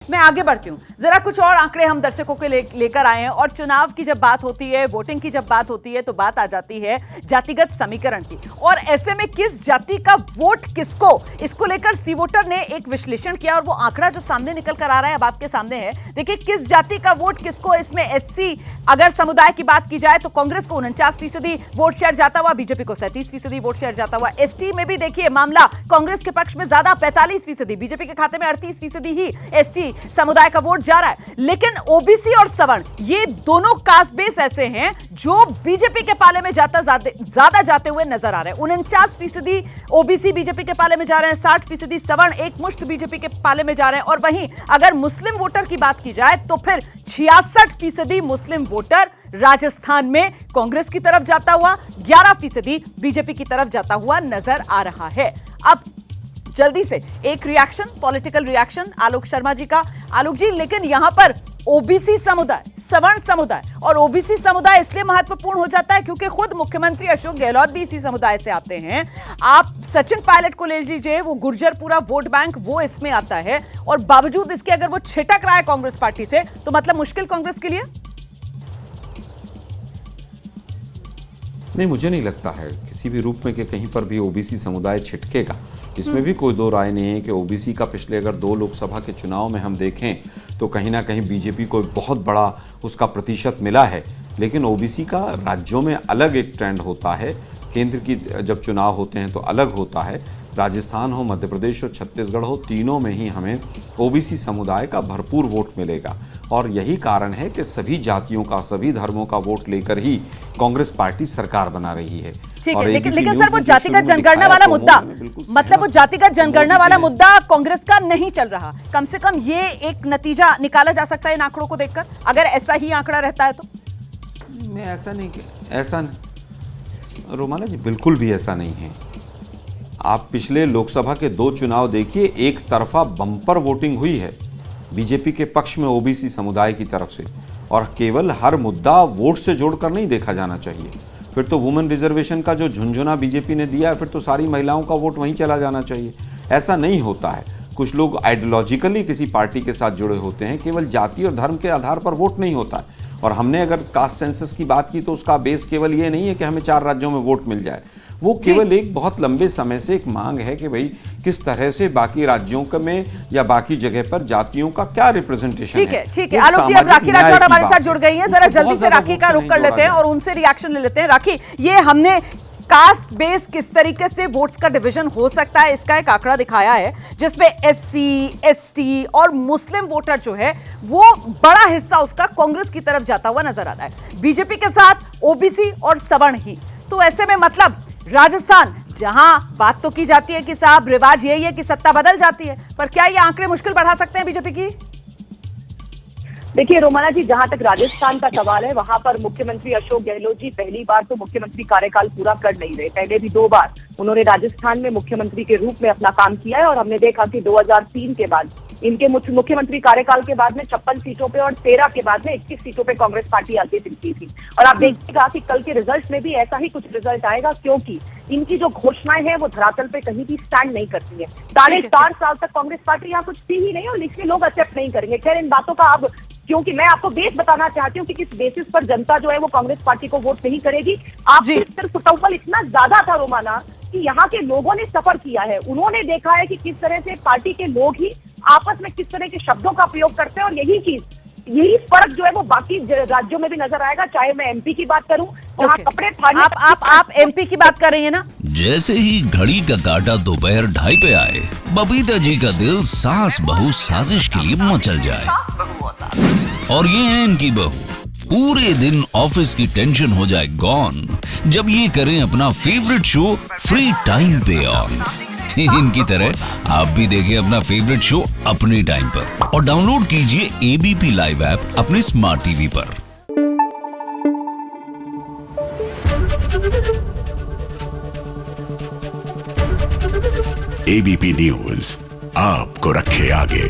मैं आगे बढ़ती हूं, जरा कुछ और आंकड़े हम दर्शकों के लेकर आए हैं। और चुनाव की जब बात होती है, वोटिंग की जब बात होती है, तो बात आ जाती है जातिगत समीकरण की। और ऐसे में किस जाति का वोट किसको, इसको लेकर सी वोटर ने एक विश्लेषण किया और वो आंकड़ा जो सामने निकल कर आ रहा है अब आपके सामने है। देखिए किस जाति का वोट किसको। इसमें एससी अगर समुदाय की बात की जाए तो कांग्रेस को 49% वोट शेयर जाता हुआ, बीजेपी को 37% वोट शेयर जाता हुआ। एसटी में भी देखिए मामला कांग्रेस के पक्ष में ज्यादा, 45%, बीजेपी के खाते में 38% ही एसटी समुदाय का वोट जा रहा है। लेकिन ओबीसी और सवर्ण ये दोनों कास्ट बेस ऐसे हैं जो बीजेपी के पाले में ज्यादा जाते हुए नजर आ रहे हैं। 49% ओबीसी बीजेपी के पाले में जा रहे हैं, 60% सवर्ण एक मुश्त बीजेपी के पाले में जा रहे हैं। और वहीं अगर मुस्लिम वोटर की बात की जाए तो फिर 66% मुस्लिम वोटर राजस्थान में कांग्रेस की तरफ जाता हुआ, 11% बीजेपी की तरफ जाता हुआ नजर आ रहा है। अब जल्दी से एक reaction, political reaction Alok Sharma ji का। आलोक जी, लेकिन यहां पर ओबीसी समुदाय, सवर्ण समुदाय और ओबीसी समुदाय इसलिए महत्वपूर्ण हो जाता है क्योंकि खुद मुख्यमंत्री अशोक गहलोत भी इसी समुदाय से आते हैं। आप सचिन पायलट को ले लीजिए, वो गुर्जरपुरा वोट बैंक वो इसमें आता है, और बावजूद इसके अगर वो छिटक रहा है कांग्रेस पार्टी से तो मतलब मुश्किल कांग्रेस के लिए। नहीं, मुझे नहीं लगता है किसी भी रूप में कि कहीं पर भी ओबीसी समुदाय छिटकेगा। इसमें भी कोई दो राय नहीं है कि ओबीसी का पिछले अगर 2 लोकसभा के चुनाव में हम देखें तो कहीं ना कहीं बीजेपी को बहुत बड़ा उसका प्रतिशत मिला है। लेकिन ओबीसी का राज्यों में अलग एक ट्रेंड होता है, केंद्र की जब चुनाव होते हैं तो अलग होता है। राजस्थान हो, मध्य प्रदेश हो, छत्तीसगढ़ हो, तीनों में ही हमें ओबीसी समुदाय का भरपूर वोट मिलेगा। और यही कारण है कि सभी जातियों का, सभी धर्मों का वोट लेकर ही कांग्रेस पार्टी सरकार बना रही है। ठीक है, लेकिन सर वो जातिगत जनगणना वाला मुद्दा, मतलब वो जातिगत जनगणना वाला मुद्दा कांग्रेस का नहीं चल रहा। कम से कम ये एक नतीजा निकाला जा सकता है इन आंकड़ों को देखकर, अगर ऐसा ही आंकड़ा रहता है तो। मैं ऐसा रोमाना जी, बिल्कुल भी ऐसा नहीं है। आप पिछले लोकसभा के 2 चुनाव देखिए, एक तरफा बम्पर वोटिंग हुई है बीजेपी के पक्ष में ओबीसी समुदाय की तरफ से। और केवल हर मुद्दा वोट से जोड़कर नहीं देखा जाना चाहिए। फिर तो वुमेन रिजर्वेशन का जो झुंझुना बीजेपी ने दिया है, फिर तो सारी महिलाओं का वोट वहीं चला जाना चाहिए। ऐसा नहीं होता है। कुछ लोग आइडियोलॉजिकली किसी पार्टी के साथ जुड़े होते हैं, केवल जाति और धर्म के आधार पर वोट नहीं होता है। और हमने अगर कास्ट सेंसस की बात की तो उसका बेस केवल ये नहीं है कि हमें 4 राज्यों में वोट मिल जाए। वो केवल एक बहुत लंबे समय से एक मांग है कि भाई किस तरह से बाकी राज्यों में या बाकी जगह पर जातियों का क्या रिप्रेजेंटेशन है। ठीक है आलोक जी, अब राखी राठौड़ हमारे साथ जुड़ गई हैं, जरा जल्दी से राखी का रुख कर लेते हैं और उनसे रिएक्शन ले लेते हैं। राखी, ये हमने कास्ट बेस किस तरीके से वोट्स का डिवीजन हो सकता है इसका एक आंकड़ा दिखाया है, जिसमें एससी, एसटी और मुस्लिम वोटर जो है वो बड़ा हिस्सा उसका कांग्रेस की तरफ जाता हुआ नजर आ रहा है, बीजेपी के साथ ओबीसी और सवर्ण ही। तो ऐसे में मतलब राजस्थान, जहां बात तो की जाती है कि साहब रिवाज यही है कि सत्ता बदल जाती है, पर क्या ये आंकड़े मुश्किल बढ़ा सकते हैं बीजेपी की? देखिए रोमाना जी, जहां तक राजस्थान का सवाल है, वहां पर मुख्यमंत्री अशोक गहलोत जी पहली बार तो मुख्यमंत्री कार्यकाल पूरा कर नहीं रहे। पहले भी 2 बार उन्होंने राजस्थान में मुख्यमंत्री के रूप में अपना काम किया है। और हमने देखा कि 2003 के बाद इनके मुख्यमंत्री कार्यकाल के बाद में 56 सीटों पे और 13 के बाद में 21 सीटों पे कांग्रेस पार्टी आगे दिखती थी। और आप देखिएगा कि कल के रिजल्ट में भी ऐसा ही कुछ रिजल्ट आएगा, क्योंकि इनकी जो घोषणाएं हैं वो धरातल पे कहीं भी स्टैंड नहीं करती है। 4.5 साल तक कांग्रेस पार्टी यहाँ कुछ थी ही नहीं और इसलिए लोग एक्सेप्ट नहीं करेंगे। खैर, इन बातों का अब, क्योंकि मैं आपको बेस बताना चाहती हूँ कि किस बेसिस पर जनता जो है वो कांग्रेस पार्टी को वोट नहीं करेगी। आपके सिर्फ फुटबॉल इतना ज्यादा था रोमाना कि यहाँ के लोगों ने सफर किया है, उन्होंने देखा है कि किस तरह से पार्टी के लोग ही आपस में किस तरह के शब्दों का प्रयोग करते हैं। और यही फर्क जो है वो बाकी राज्यों में भी नजर आएगा। चाहे मैं एमपी की बात करूं, जहां कपड़े फाड़ने, आप एमपी की बात कर रही है ना। जैसे ही घड़ी का काटा दोपहर 2:30 पे आए, बबीता जी का दिल सास बहू साजिश के लिए मचल जाए। और ये है इनकी बहू, पूरे दिन ऑफिस की टेंशन हो जाए गॉन जब ये करें अपना फेवरेट शो फ्री टाइम पे ऑन। इनकी तरह आप भी देखिए अपना फेवरेट शो अपने टाइम पर और डाउनलोड कीजिए एबीपी लाइव ऐप अपने स्मार्ट टीवी पर। एबीपी न्यूज आपको रखे आगे।